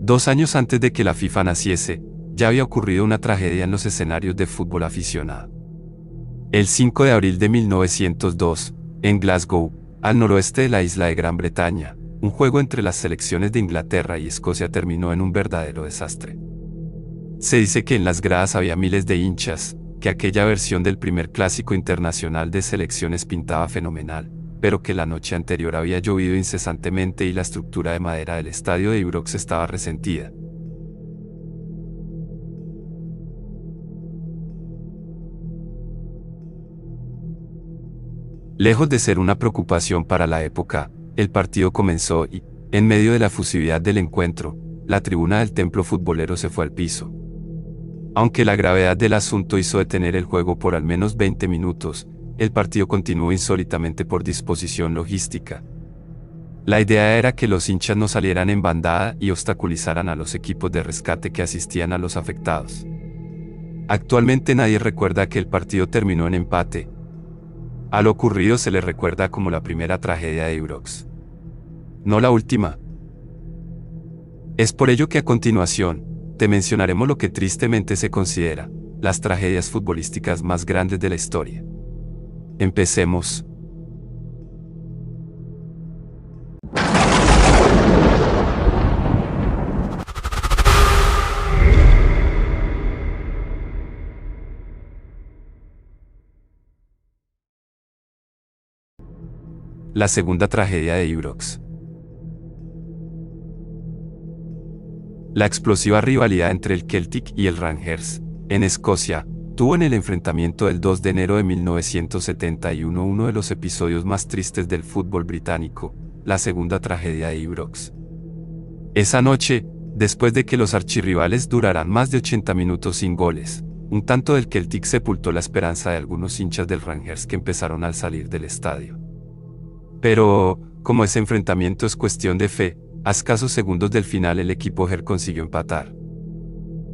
2 años antes de que la FIFA naciese, ya había ocurrido una tragedia en los escenarios de fútbol aficionado. El 5 de abril de 1902, en Glasgow, al noroeste de la isla de Gran Bretaña, un juego entre las selecciones de Inglaterra y Escocia terminó en un verdadero desastre. Se dice que en las gradas había miles de hinchas, que aquella versión del primer clásico internacional de selecciones pintaba fenomenal, pero que la noche anterior había llovido incesantemente y la estructura de madera del estadio de Ibrox estaba resentida. Lejos de ser una preocupación para la época, el partido comenzó y, en medio de la efusividad del encuentro, la tribuna del templo futbolero se fue al piso. Aunque la gravedad del asunto hizo detener el juego por al menos 20 minutos, el partido continuó insólitamente por disposición logística. La idea era que los hinchas no salieran en bandada y obstaculizaran a los equipos de rescate que asistían a los afectados. Actualmente nadie recuerda que el partido terminó en empate. A lo ocurrido se le recuerda como la primera tragedia de Ibrox. No la última. Es por ello que a continuación, te mencionaremos lo que tristemente se considera las tragedias futbolísticas más grandes de la historia. Empecemos. La segunda tragedia de Ibrox. La explosiva rivalidad entre el Celtic y el Rangers, en Escocia, tuvo en el enfrentamiento del 2 de enero de 1971 uno de los episodios más tristes del fútbol británico, la segunda tragedia de Ibrox. Esa noche, después de que los archirrivales duraran más de 80 minutos sin goles, un tanto del Celtic sepultó la esperanza de algunos hinchas del Rangers que empezaron al salir del estadio. Pero, como ese enfrentamiento es cuestión de fe, a escasos segundos del final el equipo Her consiguió empatar.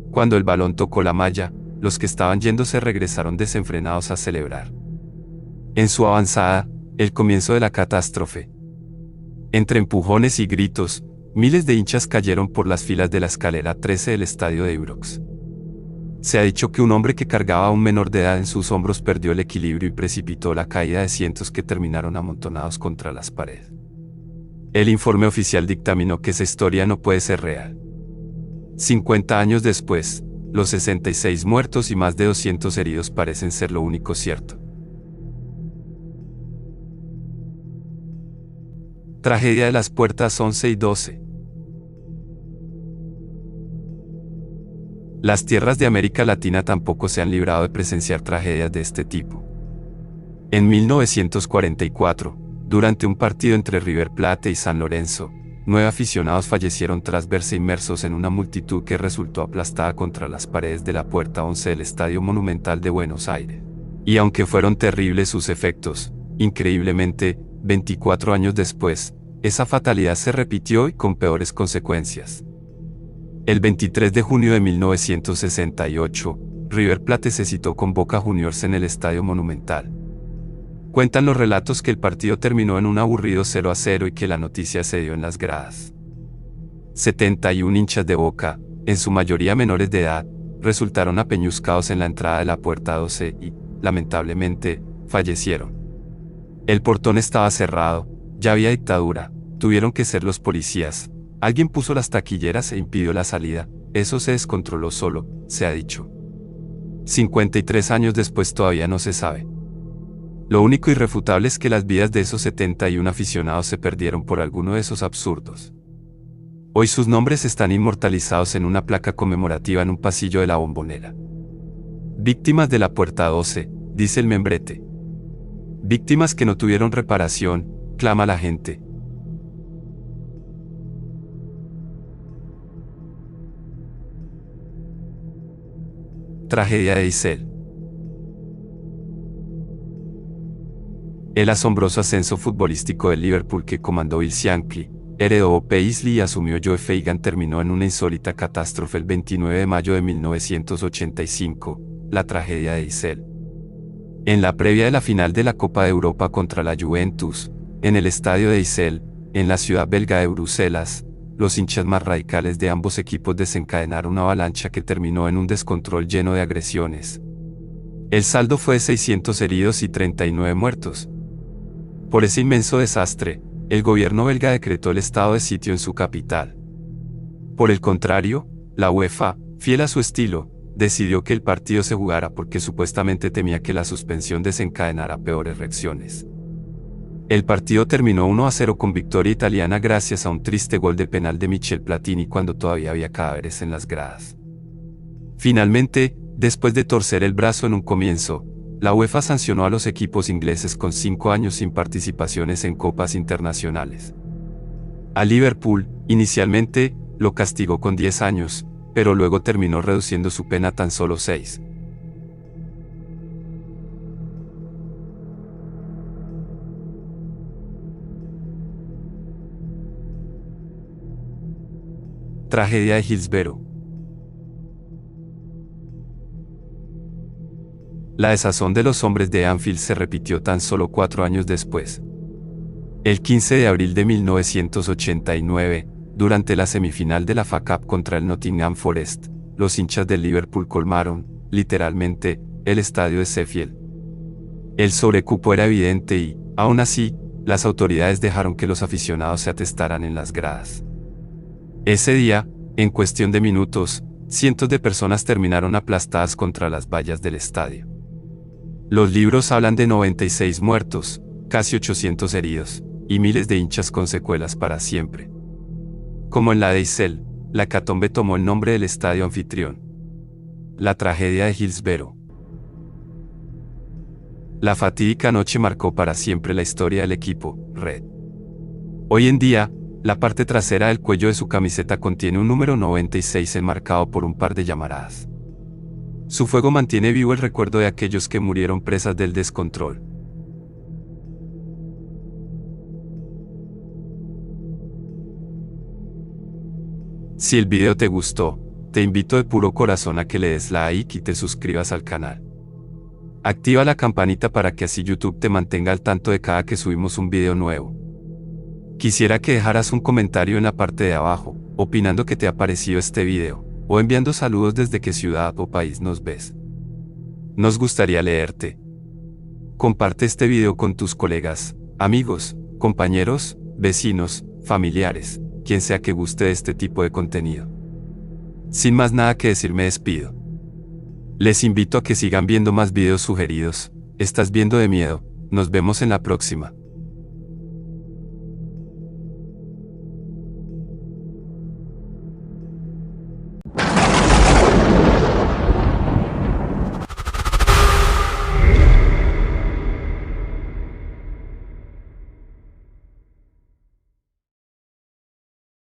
Cuando el balón tocó la malla, los que estaban yéndose regresaron desenfrenados a celebrar. En su avanzada, el comienzo de la catástrofe. Entre empujones y gritos, miles de hinchas cayeron por las filas de la escalera 13 del estadio de Ibrox. Se ha dicho que un hombre que cargaba a un menor de edad en sus hombros perdió el equilibrio y precipitó la caída de cientos que terminaron amontonados contra las paredes. El informe oficial dictaminó que esa historia no puede ser real. 50 años después, los 66 muertos y más de 200 heridos parecen ser lo único cierto. Tragedia de las puertas 11 y 12. Las tierras de América Latina tampoco se han librado de presenciar tragedias de este tipo. En 1944, durante un partido entre River Plate y San Lorenzo, 9 aficionados fallecieron tras verse inmersos en una multitud que resultó aplastada contra las paredes de la puerta 11 del Estadio Monumental de Buenos Aires. Y aunque fueron terribles sus efectos, increíblemente, 24 años después, esa fatalidad se repitió y con peores consecuencias. El 23 de junio de 1968, River Plate se citó con Boca Juniors en el Estadio Monumental. Cuentan los relatos que el partido terminó en un aburrido 0-0 y que la noticia se dio en las gradas. 71 hinchas de Boca, en su mayoría menores de edad, resultaron apeñuscados en la entrada de la puerta 12 y, lamentablemente, fallecieron. El portón estaba cerrado, ya había dictadura, tuvieron que ser los policías. Alguien puso las taquilleras e impidió la salida, eso se descontroló solo, se ha dicho. 53 años después todavía no se sabe. Lo único irrefutable es que las vidas de esos 71 aficionados se perdieron por alguno de esos absurdos. Hoy sus nombres están inmortalizados en una placa conmemorativa en un pasillo de la Bombonera. Víctimas de la puerta 12, dice el membrete. Víctimas que no tuvieron reparación, clama la gente. Tragedia de Heysel. El asombroso ascenso futbolístico del Liverpool que comandó Bill Shankly, heredó Paisley y asumió Joe Fagan terminó en una insólita catástrofe el 29 de mayo de 1985, la tragedia de Heysel. En la previa de la final de la Copa de Europa contra la Juventus, en el estadio de Heysel, en la ciudad belga de Bruselas, los hinchas más radicales de ambos equipos desencadenaron una avalancha que terminó en un descontrol lleno de agresiones. El saldo fue de 600 heridos y 39 muertos. Por ese inmenso desastre, el gobierno belga decretó el estado de sitio en su capital. Por el contrario, la UEFA, fiel a su estilo, decidió que el partido se jugara porque supuestamente temía que la suspensión desencadenara peores reacciones. El partido terminó 1-0 con victoria italiana gracias a un triste gol de penal de Michel Platini cuando todavía había cadáveres en las gradas. Finalmente, después de torcer el brazo en un comienzo, la UEFA sancionó a los equipos ingleses con 5 años sin participaciones en copas internacionales. A Liverpool, inicialmente, lo castigó con 10 años, pero luego terminó reduciendo su pena a tan solo 6. Tragedia de Hillsborough. La desazón de los hombres de Anfield se repitió tan solo 4 años después. El 15 de abril de 1989, durante la semifinal de la FA Cup contra el Nottingham Forest, los hinchas del Liverpool colmaron, literalmente, el estadio de Sheffield. El sobrecupo era evidente y, aún así, las autoridades dejaron que los aficionados se atestaran en las gradas. Ese día, en cuestión de minutos, cientos de personas terminaron aplastadas contra las vallas del estadio. Los libros hablan de 96 muertos, casi 800 heridos, y miles de hinchas con secuelas para siempre. Como en la de Issel, la hecatombe tomó el nombre del estadio anfitrión. La tragedia de Hillsborough. La fatídica noche marcó para siempre la historia del equipo Red. Hoy en día, la parte trasera del cuello de su camiseta contiene un número 96 enmarcado por un par de llamaradas. Su fuego mantiene vivo el recuerdo de aquellos que murieron presas del descontrol. Si el video te gustó, te invito de puro corazón a que le des like y te suscribas al canal. Activa la campanita para que así YouTube te mantenga al tanto de cada que subimos un video nuevo. Quisiera que dejaras un comentario en la parte de abajo, opinando qué te ha parecido este video, o enviando saludos desde qué ciudad o país nos ves. Nos gustaría leerte. Comparte este video con tus colegas, amigos, compañeros, vecinos, familiares, quien sea que guste de este tipo de contenido. Sin más nada que decir, me despido. Les invito a que sigan viendo más videos sugeridos. Estás viendo de miedo. Nos vemos en la próxima.